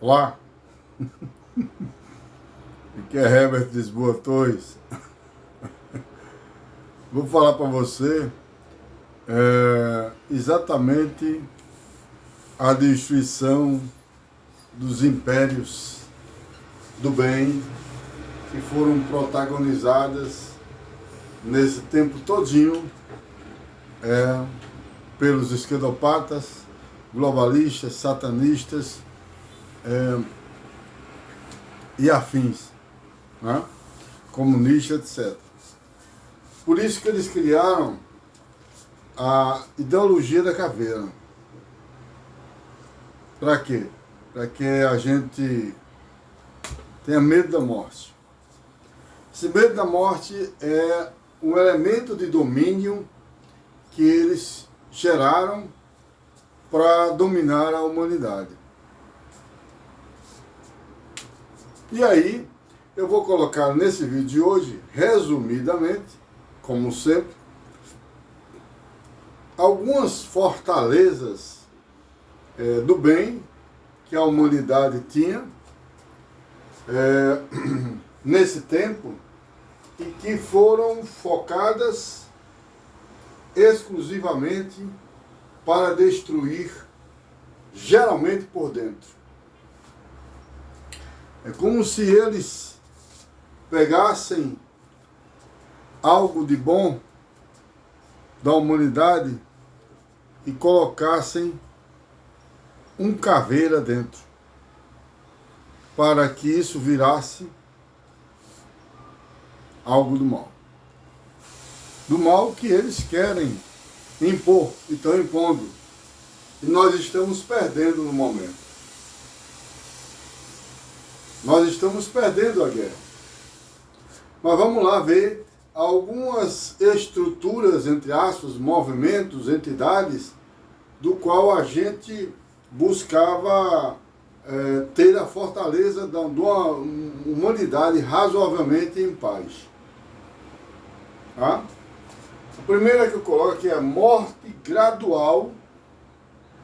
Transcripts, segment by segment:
Olá, aqui é Herbert Lisboa Torres. Vou falar para você exatamente a destruição dos impérios do bem que foram protagonizadas nesse tempo todinho pelos esquerdopatas, globalistas, satanistas e afins, né? Comunistas, etc. Por isso que eles criaram a ideologia da caveira. Para quê? Para que a gente tenha medo da morte. Esse medo da morte é um elemento de domínio que eles geraram para dominar a humanidade. E aí, eu vou colocar nesse vídeo de hoje, resumidamente, como sempre, algumas fortalezas do bem que a humanidade tinha nesse tempo e que foram focadas exclusivamente para destruir, geralmente por dentro. É como se eles pegassem algo de bom da humanidade e colocassem um caveira dentro, para que isso virasse algo do mal. Do mal que eles querem impor e estão impondo. E nós estamos perdendo no momento. Nós estamos perdendo a guerra. Mas vamos lá ver algumas estruturas, entre aspas, movimentos, entidades, do qual a gente buscava ter a fortaleza de uma humanidade razoavelmente em paz. Tá? A primeira que eu coloco aqui é a morte gradual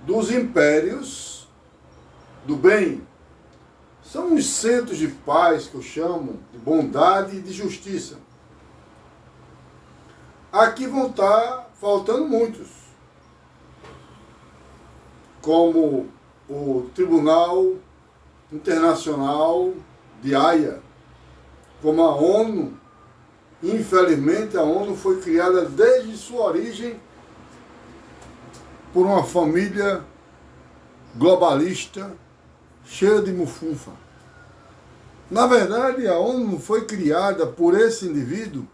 dos impérios do bem. São os centros de paz que eu chamo de bondade e de justiça. Aqui vão estar faltando muitos, como o Tribunal Internacional de Haia, como a ONU. Infelizmente, a ONU foi criada desde sua origem por uma família globalista cheia de mufunfa. Na verdade, a ONU foi criada por esse indivíduo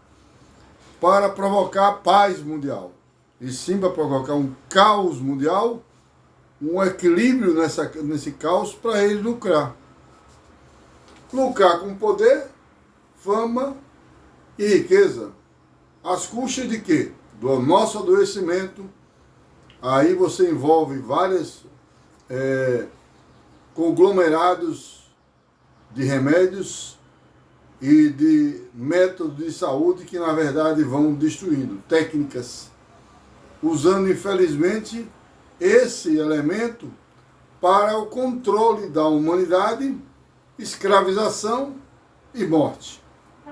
para provocar a paz mundial, e sim para provocar um caos mundial, um equilíbrio nesse caos para ele lucrar. Lucrar com poder, fama e riqueza. Às custas de quê? Do nosso adoecimento. Aí você envolve várias conglomerados de remédios e de métodos de saúde que na verdade vão destruindo técnicas, usando infelizmente esse elemento para o controle da humanidade, escravização e morte,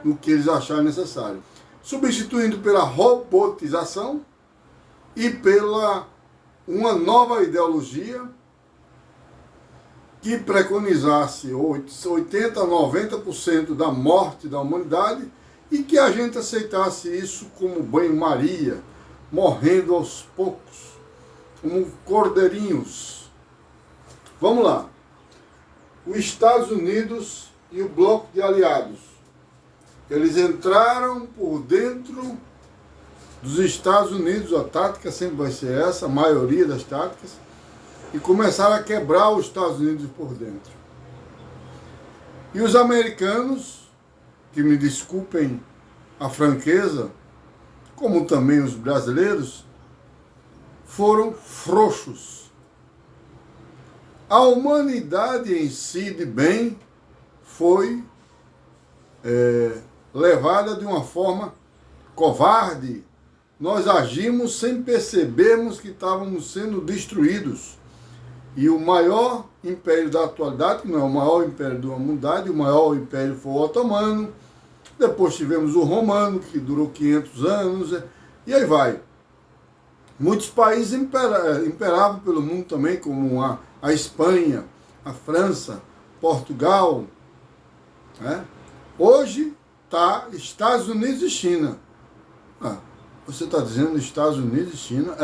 no que eles acharem necessário, substituindo pela robotização e pela uma nova ideologia que preconizasse 80% a 90% da morte da humanidade e que a gente aceitasse isso como banho-maria, morrendo aos poucos, como cordeirinhos. Vamos lá. Os Estados Unidos e o bloco de aliados, eles entraram por dentro dos Estados Unidos, a tática sempre vai ser essa, a maioria das táticas, e começaram a quebrar os Estados Unidos por dentro. E os americanos, que me desculpem a franqueza, como também os brasileiros, foram frouxos. A humanidade em si, de bem, foi levada de uma forma covarde. Nós agimos sem percebermos que estávamos sendo destruídos. E o maior império da atualidade, que não é o maior império da humanidade, o maior império foi o otomano. Depois tivemos o romano, que durou 500 anos, e aí vai. Muitos países imperavam pelo mundo também, como a Espanha, a França, Portugal. Né? Hoje está Estados Unidos e China. Você está dizendo Estados Unidos e China?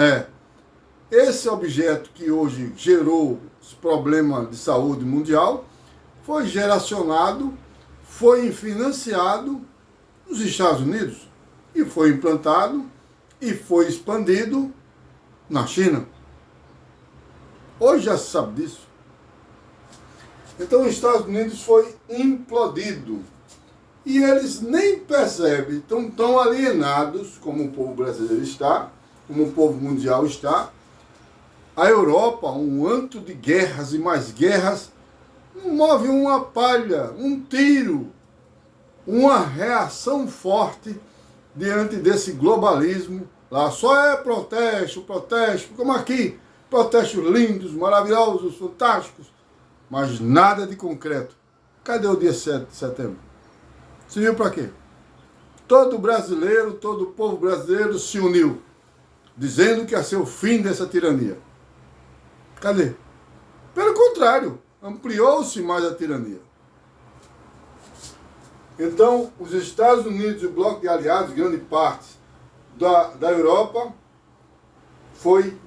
Esse objeto que hoje gerou os problemas de saúde mundial foi geracionado, foi financiado nos Estados Unidos e foi implantado e foi expandido na China. Hoje já se sabe disso. Então os Estados Unidos foi implodido. E eles nem percebem, estão tão alienados como o povo brasileiro está, como o povo mundial está. A Europa, um antro de guerras e mais guerras, não move uma palha, um tiro, uma reação forte diante desse globalismo. Lá só é protesto, como aqui, protestos lindos, maravilhosos, fantásticos, mas nada de concreto. Cadê o dia 7 de setembro? Serviu para quê? Todo brasileiro, todo o povo brasileiro se uniu, dizendo que ia ser o fim dessa tirania. Cadê? Pelo contrário, ampliou-se mais a tirania. Então, os Estados Unidos e o bloco de aliados, grande parte da Europa, foi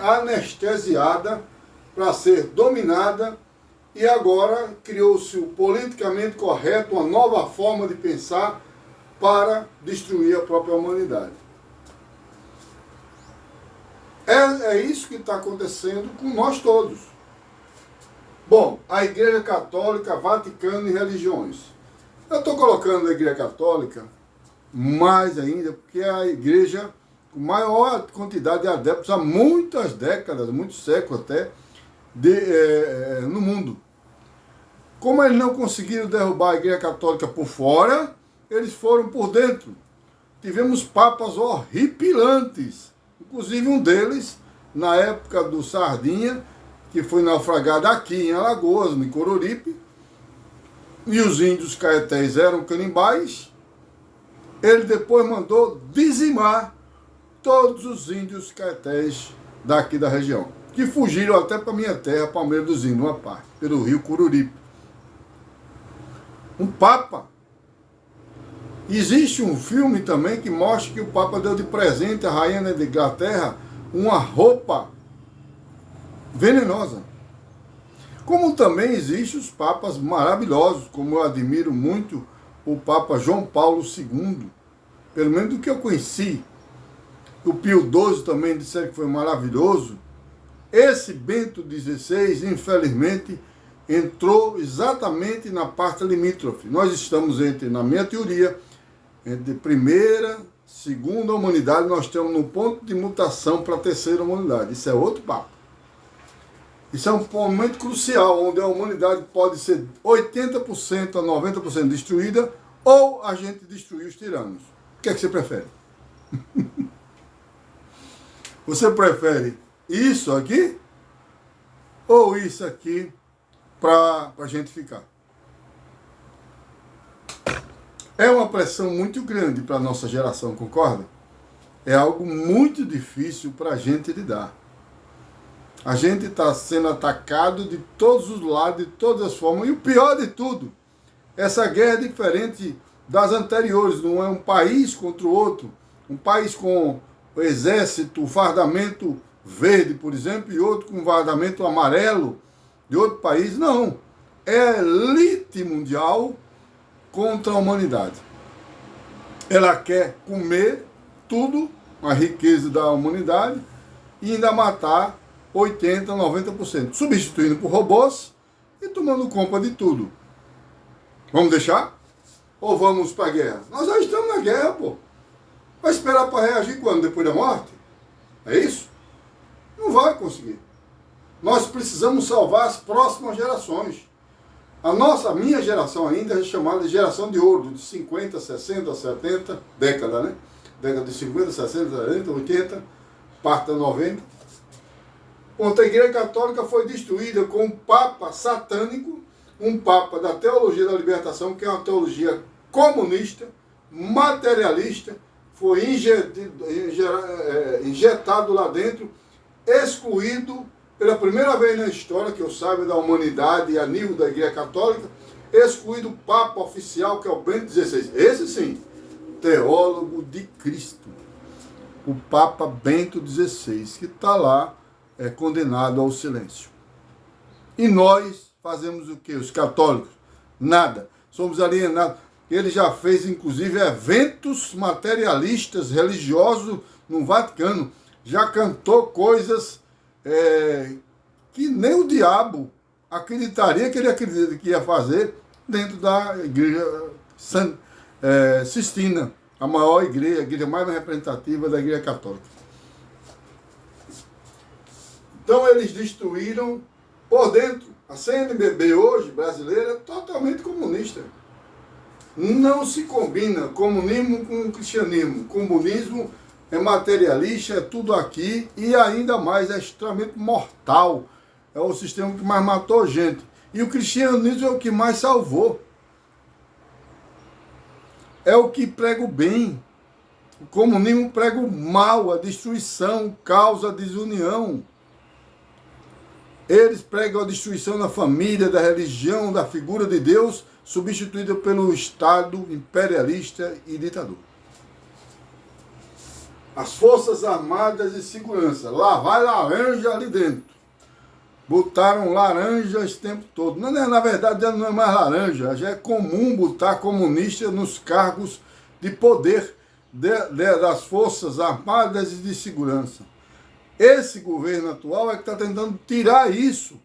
anestesiada para ser dominada e agora criou-se o politicamente correto, uma nova forma de pensar para destruir a própria humanidade. É isso que está acontecendo com nós todos. Bom, a Igreja Católica, Vaticano e religiões. Eu estou colocando a Igreja Católica mais ainda, porque é a igreja com maior quantidade de adeptos há muitas décadas, muitos séculos até, no mundo. Como eles não conseguiram derrubar a Igreja Católica por fora, eles foram por dentro. Tivemos papas horripilantes, inclusive um deles, na época do Sardinha, que foi naufragado aqui em Alagoas, em Coruripe, e os índios caetés eram canibais. Ele depois mandou dizimar todos os índios caetés daqui da região, que fugiram até para minha terra, Palmeira dos Índios, uma parte, pelo rio Coruripe. Um papa. Existe um filme também que mostra que o papa deu de presente à rainha da Inglaterra uma roupa venenosa. Como também existem os papas maravilhosos, como eu admiro muito o Papa João Paulo II, pelo menos do que eu conheci. O Pio XII também disseram que foi maravilhoso. Esse Bento XVI, infelizmente, entrou exatamente na parte limítrofe. Nós estamos na minha teoria, entre primeira, segunda humanidade, nós estamos no ponto de mutação para a terceira humanidade. Isso é outro papo. Isso é um momento crucial, onde a humanidade pode ser 80% a 90% destruída, ou a gente destruir os tiranos. O que é que você prefere? Você prefere isso aqui, ou isso aqui, para a gente ficar? É uma pressão muito grande para a nossa geração, concorda? É algo muito difícil para a gente lidar. A gente está sendo atacado de todos os lados, de todas as formas. E o pior de tudo, essa guerra é diferente das anteriores. Não é um país contra o outro. Um país com o exército, o fardamento verde, por exemplo, e outro com o fardamento amarelo de outro país. Não. É a elite mundial contra a humanidade. Ela quer comer tudo, a riqueza da humanidade, e ainda matar 80%, 90%, substituindo por robôs e tomando conta de tudo. Vamos deixar? Ou vamos para a guerra? Nós já estamos na guerra, pô. Vai esperar para reagir quando? Depois da morte? É isso? Não vai conseguir. Nós precisamos salvar as próximas gerações. A minha geração ainda é chamada de geração de ouro, de 50, 60, 70, década, né? Década de 50, 60, 70, 80, parte da 90. Portanto, a Igreja Católica foi destruída com um Papa satânico, um Papa da teologia da libertação, que é uma teologia comunista, materialista, foi injetado lá dentro, excluído pela primeira vez na história, que eu saiba, da humanidade e a nível da Igreja Católica, excluído o Papa oficial, que é o Bento XVI. Esse sim, teólogo de Cristo. O Papa Bento XVI, que está lá condenado ao silêncio. E nós fazemos o quê? Os católicos? Nada. Somos alienados. Ele já fez, inclusive, eventos materialistas, religiosos no Vaticano. Já cantou coisas que nem o diabo acreditaria que ele acredita que ia fazer dentro da Igreja Sistina, a maior igreja, a igreja mais representativa da Igreja Católica. Então eles destruíram por dentro. A CNBB hoje, brasileira, é totalmente comunista. Não se combina comunismo com cristianismo. Comunismo é materialista, é tudo aqui e ainda mais é extremamente mortal. É o sistema que mais matou gente. E o cristianismo é o que mais salvou. É o que prega o bem. O comunismo prega o mal, a destruição, o caos, a desunião. Eles pregam a destruição da família, da religião, da figura de Deus, substituída pelo Estado imperialista e ditador. As Forças Armadas de Segurança. Lá vai laranja ali dentro. Botaram laranja esse tempo todo. Na verdade, já não é mais laranja. Já é comum botar comunista nos cargos de poder das Forças Armadas e de Segurança. Esse governo atual é que está tentando tirar isso.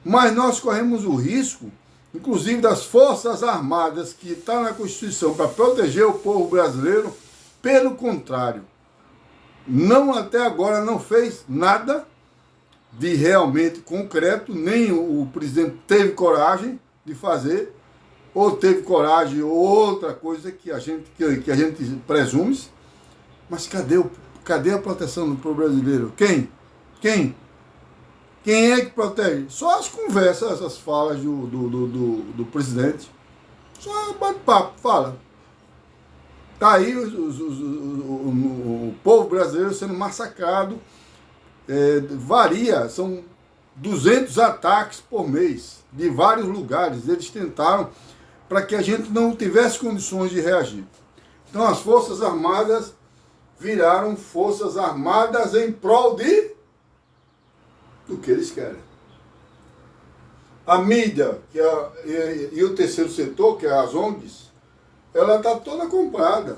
Mas nós corremos o risco, inclusive das Forças Armadas, que está na Constituição para proteger o povo brasileiro. Pelo contrário, não até agora não fez nada de realmente concreto, nem o presidente teve coragem de fazer, ou teve coragem, ou outra coisa que a gente presume. Mas cadê a proteção do povo brasileiro? Quem? Quem é que protege? Só as conversas, essas falas do presidente. Só bate papo, fala. Está aí o povo brasileiro sendo massacrado. Varia, são 200 ataques por mês, de vários lugares. Eles tentaram para que a gente não tivesse condições de reagir. Então as Forças Armadas viraram Forças Armadas em prol do que eles querem. A mídia e o terceiro setor, que é as ONGs, ela está toda comprada.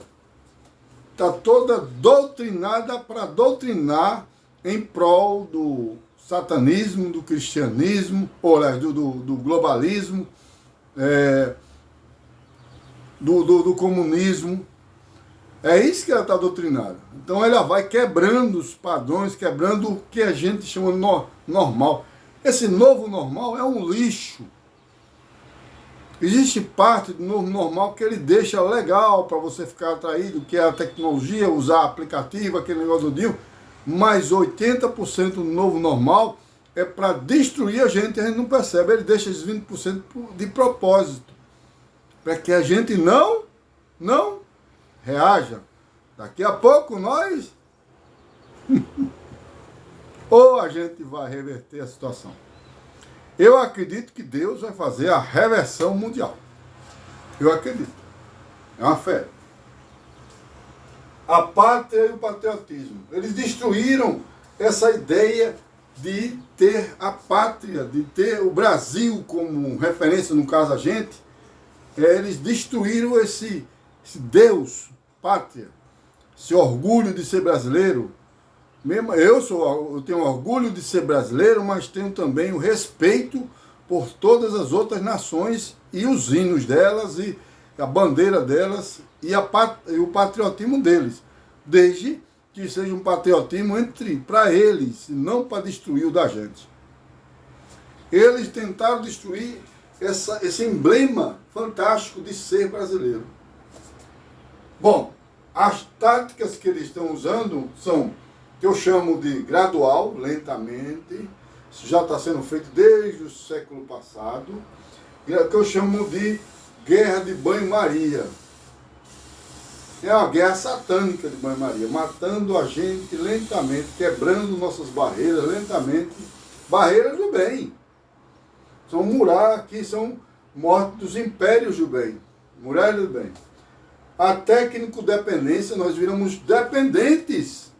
Está toda doutrinada para doutrinar em prol do satanismo, do cristianismo, ou do globalismo, do comunismo. É isso que ela está doutrinada. Então ela vai quebrando os padrões, quebrando o que a gente chama de normal. Esse novo normal é um lixo. Existe parte do novo normal que ele deixa legal para você ficar atraído, que é a tecnologia, usar aplicativo, aquele negócio do dia, mas 80% do novo normal é para destruir a gente não percebe. Ele deixa esses 20% de propósito, para que a gente não reaja. Daqui a pouco nós ou a gente vai reverter a situação. Eu acredito que Deus vai fazer a reversão mundial. Eu acredito. É uma fé. A pátria e o patriotismo. Eles destruíram essa ideia de ter a pátria, de ter o Brasil como referência, no caso a gente. Eles destruíram esse Deus, pátria, esse orgulho de ser brasileiro. Mesmo eu tenho orgulho de ser brasileiro, mas tenho também o respeito por todas as outras nações e os hinos delas e a bandeira delas e o patriotismo deles, desde que seja um patriotismo para eles, não para destruir o da gente. Eles tentaram destruir esse emblema fantástico de ser brasileiro. Bom, as táticas que eles estão usando são que eu chamo de gradual, lentamente, isso já está sendo feito desde o século passado, que eu chamo de guerra de banho-maria. É uma guerra satânica de banho-maria, matando a gente lentamente, quebrando nossas barreiras lentamente, barreiras do bem. São muralhas que são mortes dos impérios do bem, muralhas do bem. A técnico-dependência, nós viramos dependentes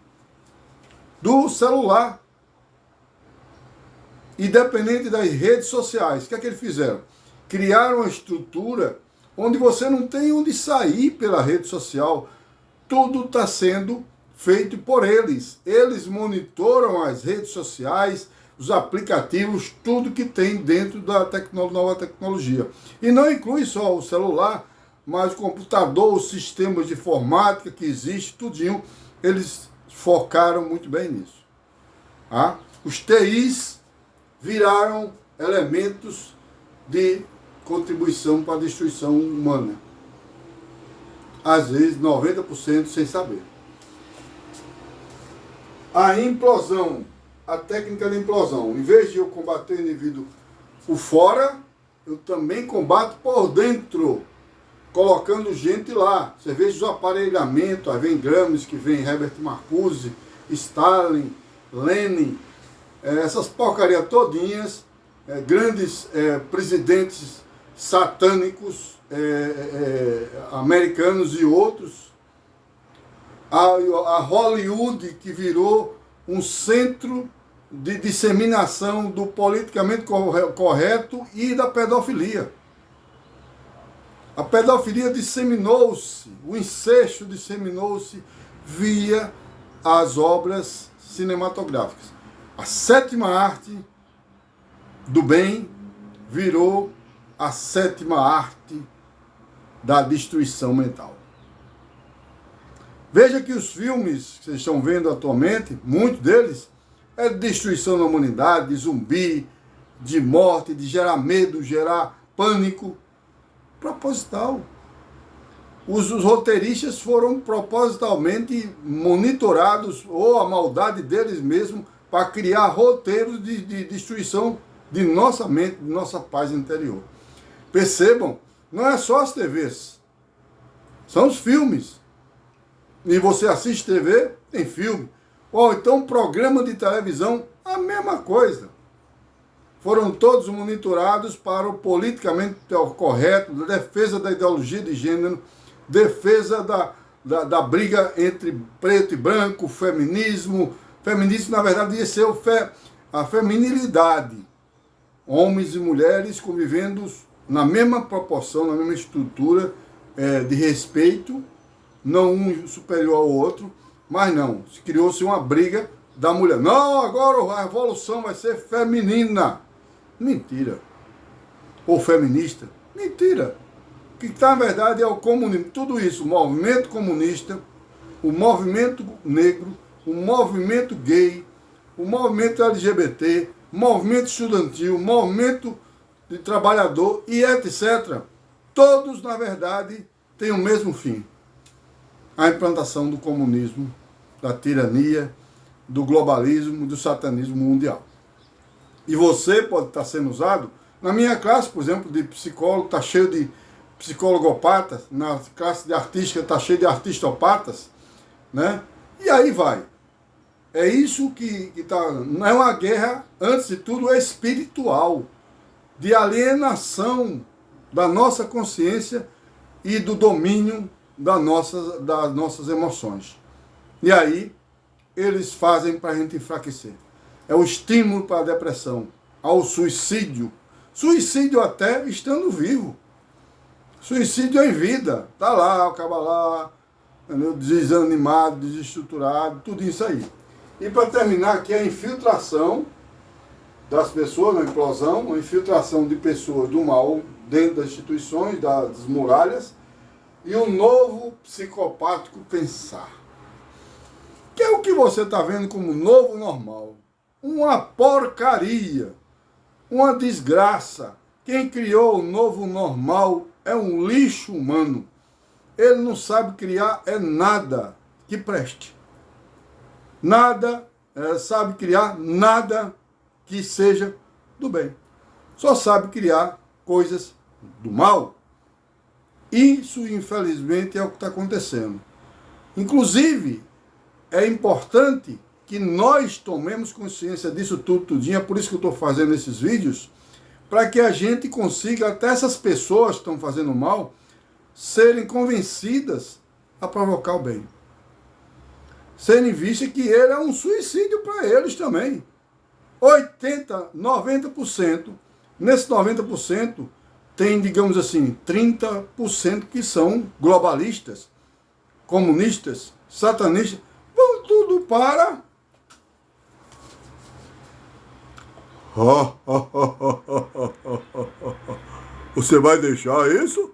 do celular e dependente das redes sociais. O que é que eles fizeram? Criaram uma estrutura onde você não tem onde sair pela rede social. Tudo está sendo feito por eles. Eles monitoram as redes sociais, os aplicativos, tudo que tem dentro da nova tecnologia. E não inclui só o celular, mas o computador, os sistemas de informática que existe, tudinho, eles focaram muito bem nisso. Tá? Os TIs viraram elementos de contribuição para a destruição humana. Às vezes 90% sem saber. A implosão, a técnica de implosão, em vez de eu combater o indivíduo por fora, eu também combato por dentro, colocando gente lá. Você veja os aparelhamentos, aí vem Gramsci, vem Herbert Marcuse, Stalin, Lenin, essas porcarias todinhas, grandes presidentes satânicos americanos e outros, a Hollywood, que virou um centro de disseminação do politicamente correto e da pedofilia. A pedofilia disseminou-se, o incesto disseminou-se via as obras cinematográficas. A sétima arte do bem virou a sétima arte da destruição mental. Veja que os filmes que vocês estão vendo atualmente, muitos deles, é de destruição da humanidade, de zumbi, de morte, de gerar medo, gerar pânico. Proposital. Os roteiristas foram propositalmente monitorados, ou a maldade deles mesmos, para criar roteiros de destruição de nossa mente, de nossa paz interior. Percebam, não é só as TVs, são os filmes. E você assiste TV, tem filme. Ou então programa de televisão, a mesma coisa. Foram todos monitorados para o politicamente correto, defesa da ideologia de gênero, defesa da briga entre preto e branco, feminismo. Feminismo, na verdade, ia ser a feminilidade. Homens e mulheres convivendo na mesma proporção, na mesma estrutura de respeito, não um superior ao outro, mas não, criou-se uma briga da mulher. Não, agora a revolução vai ser feminina. Mentira. Ou feminista. Mentira. O que está, na verdade, é o comunismo. Tudo isso, o movimento comunista, o movimento negro, o movimento gay, o movimento LGBT, o movimento estudantil, o movimento de trabalhador e etc. Todos, na verdade, têm o mesmo fim. A implantação do comunismo, da tirania, do globalismo, do satanismo mundial. E você pode estar sendo usado. Na minha classe, por exemplo, de psicólogo, está cheio de psicólogopatas. Na classe de artística está cheio de artistopatas. Né? E aí vai. É isso que está... Não é uma guerra, antes de tudo, espiritual. De alienação da nossa consciência e do domínio das nossas emoções. E aí, eles fazem para a gente enfraquecer. É o estímulo para a depressão, ao suicídio. Suicídio até estando vivo. Suicídio em vida. Está lá, acaba lá, entendeu? Desanimado, desestruturado, tudo isso aí. E para terminar aqui, a infiltração das pessoas, a implosão, a infiltração de pessoas do mal dentro das instituições, das muralhas, e o novo psicopático pensar. Que é o que você está vendo como novo normal. Uma porcaria, uma desgraça. Quem criou o novo normal é um lixo humano. Ele não sabe criar nada que preste. nada, sabe criar nada que seja do bem. Só sabe criar coisas do mal. Isso, infelizmente, é o que está acontecendo. Inclusive, é importante que nós tomemos consciência disso tudinho, é por isso que eu estou fazendo esses vídeos, para que a gente consiga, até essas pessoas que estão fazendo mal, serem convencidas a provocar o bem. Serem vistas que ele é um suicídio para eles também. 80%, 90%, nesse 90% tem, digamos assim, 30% que são globalistas, comunistas, satanistas, vão tudo para... Você vai deixar isso?